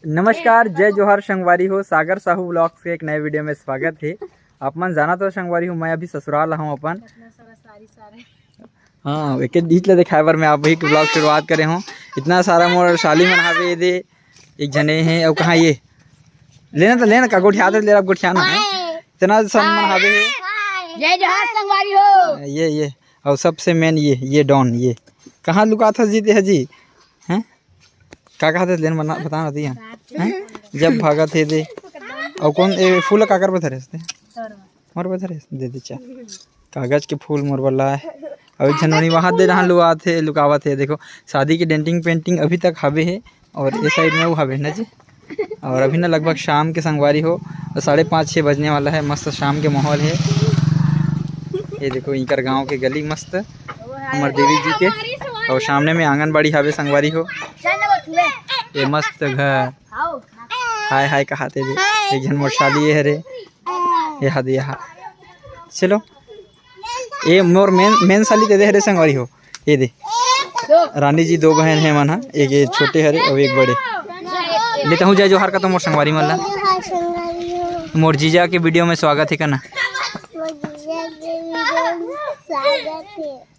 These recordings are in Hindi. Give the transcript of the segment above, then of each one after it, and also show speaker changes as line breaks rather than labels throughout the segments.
नमस्कार, जय जोहार संगवारी हो। सागर साहू ब्लॉग्स के एक नए वीडियो में स्वागत है। आप मन जाना तो संगवारी हूँ, मैं अभी ससुराल हूँ अपन। हाँ, एक ले दिखाए बर मैं आप वही ब्लॉग शुरुआत करे हूँ। इतना सारा मोर शाली मन हावे दे एक जने हैं और कहाँ ये लेना का गोठिया ले रहा गोठियाना है इतना सन मन हावे है।
जय जोहार संगवारी हो।
ये और सबसे मेन ये डॉन ये कहाँ लुका था जीते है जी हैं का कहा थे लेन बना बताना दिया हैं जब भागा थे दे और कौन ए फूल काकर बता रहे मोर बता रहे दे दे चा कागज के फूल मोर वाला है और जनवरी वहाँ दे रहा लुकावा थे। देखो शादी की डेंटिंग पेंटिंग अभी तक हावे है और ये साइड में वो हावे ना जी। और अभी ना लगभग शाम के संगवारी हो और 5:30-6 बजने वाला है। मस्त शाम के माहौल है। ये देखो इनकर गांव के गली मस्त हमारे देवी जी के और सामने में आंगनबाड़ी हावे संगवारी हो। ये मस्त घर हाय हाय कहाते दे एक जन मोरशाली ये हरे ये हद यहाँ चलो ये मोर मेन साली दे हरे संगवारी हो। ये दे रानी जी 2 बहन है मन एक ये छोटे हरे और एक बड़े लेता हूँ। जय जोहार का तो मोर संगवारी मन ला मोर जीजा के वीडियो में स्वागत है करना।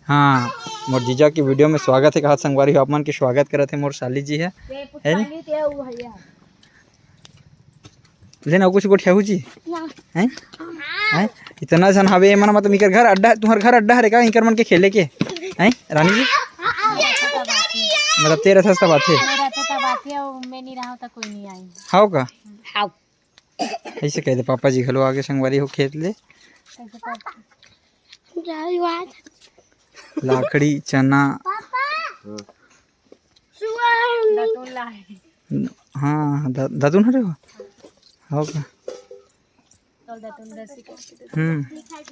हाँ मोर जीजा की वीडियो में स्वागत है कहा संगवारी हो। आप मन के स्वागत करते हैं मोर शाली जी है लेना कुछ गोठियाहू जी हैं हैं इतना जन हवे मन मतलब इकर घर अड्डा तुम्हार घर अड्डा है का इकर मन के खेले के हैं रानी जी मतलब तेरा सस्ता बात है
मैं नहीं रहा था कोई नहीं आई
हाउ का ऐसे कह दे पापा जी घलो आगे संगवारी हो खेत ले लाकड़ी चना हाँ दादुन हरे हो हाउ का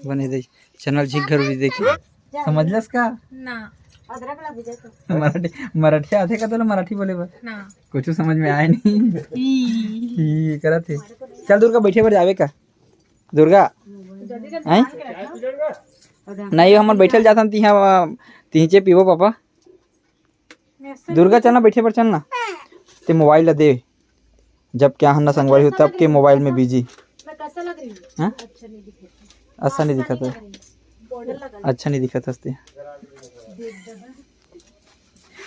बने दे चैनल झिक घर भी देखी समझलस का
ना
मराठी आते का तो मराठी बोले बर
ना
कुछ समझ में आया नहीं करा थे। चल दुर्गा बैठे पर जावे का दुर्गा हैं नहीं हमर बैठल जाता तीचे पीबो पापा दुर्गा चलना बैठे पर चलना ते मोबाइल दे जब क्या हन्ना संगवारी हो तब के मोबाइल में बिजी हाँ अच्छा नहीं दिखा था अच्छा नहीं दिखा था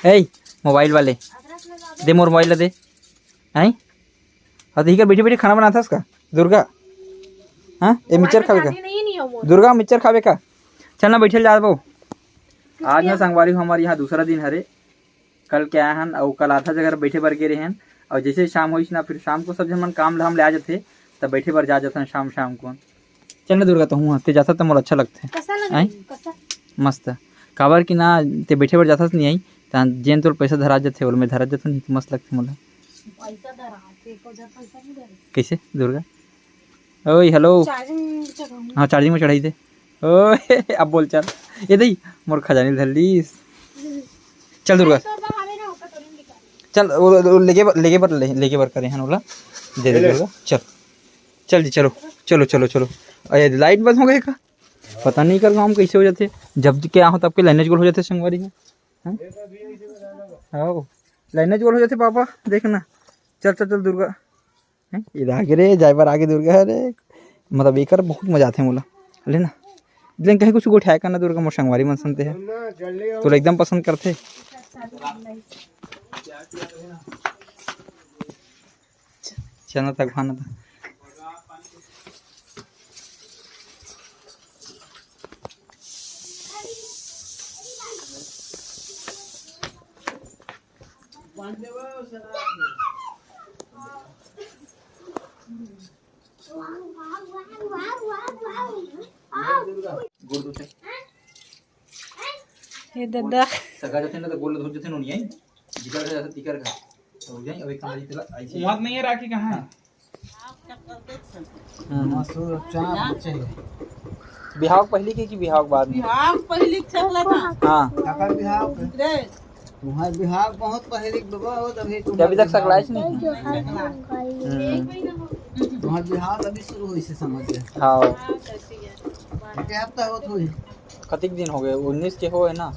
ए मोबाइल वाले दे मोर मोबाइल दे हैं अभी कर बैठे बैठे खाना बनाता उसका दुर्गा हाँ ये मिक्सचर खावे का दुर्गा मिक्सचर खावे का चलना बैठे जा बो। आज ना संगवारी हमारे यहाँ दूसरा दिन हरे कल क्या हन और कल आधा जगह बैठे बर गे रहन और जैसे शाम होइस ना फिर शाम को सब जन मन काम धाम ले आ जाते तब बैठे बर जा जाते शाम को चलना दुर्गा तो हूँ ते जाता तो मोर अच्छा लगते मस्त काबर की ना ते बैठे बर जाता नहीं आई जेन तोर पैसा धरा जाते और मैं धरा जाता नहीं तो मस्त लगते मोला कैसे दुर्गा ओए हेलो हाँ चार्जिंग में चढ़ाई दे ओए अब बोल चल ये दई मोर खजानी धरलीस चल दुर्गा चल लेके बर करे हन ओला दे दे दुर्गा चल जी चलो अरे लाइट बंद हो गए का पता नहीं कर गाँव कैसे हो जाते जब क्या हो तब के लाइनेज गोल हो जाते संगवारी में हाँ लाइनेज गोल हो जाते पापा देखना चल दुर्गा ये आगे रे जाए बार आगे दुर्गा है रे मतलब एक बहुत मजा आते हैं मोला लेना लेकिन कहीं कुछ गोठिया करना दुर्गा मोर संगवारी मन सुनते हैं तो एकदम पसंद करते चलना तक खाना था
ये दादा
सगा जाते ना तो गोल धो जाते नहीं आई जिकर का जाता तिकर का हो जाए अबे कहां चला ऐसे वहां नहीं है राखी कहां मसूर चाप चाहिए बिहाव पहली के कि बिहाव बाद में
बिहाव पहली चला था
हां
काकर बिहाव रे तुम्हार बिहाव बहुत पहले बाबा हो
अभी तक सकलाइस नहीं
तुम्हार बिहाव अभी शुरू हुई से समझ ले
हां
क्या हफ्ता होत हुई
कतिक दिन हो गए 19 के हो है ना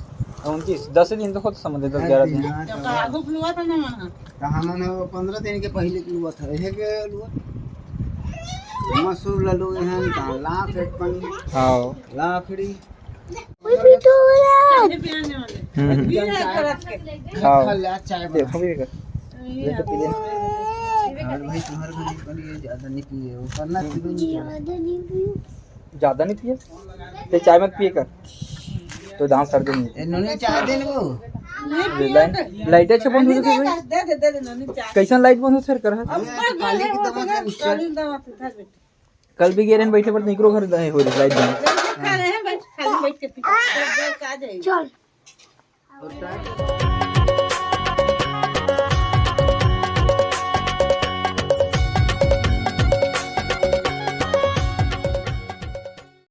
29 10 दिन तो खुद समझ 10 11 दिन
आगू खुलवा था ना वहाँ
कहाँ मैंने 15 दिन के पहले की हुआ था यह के हुआ मसूर लल्लू हैं का लाख एक पन्नी
हाँ
लाखड़ी
पानी पियाने वाले भी है करत के
हाँ
खल्ला चाय
देखो भी कर ले तो पी ले
और भाई तुम्हारे घर पर ये ज्यादा नहीं पिए वो करना
ज्यादा नहीं पिए ते चाय मत पिए कर तो दांत सर देंगे
इन्होंने चाय दे वो
लाइट अच्छा बंद हो गई भाई
दे ननी चाय
कैसन लाइट बंद हो सर कर
काली की दवा से
काली दवा से था बेटा
कल भी गेरन बैठे पर निकरो घर दे हो लाइट बंद
खा रहे हैं बैठ खाली बैठ के पी का जाए
और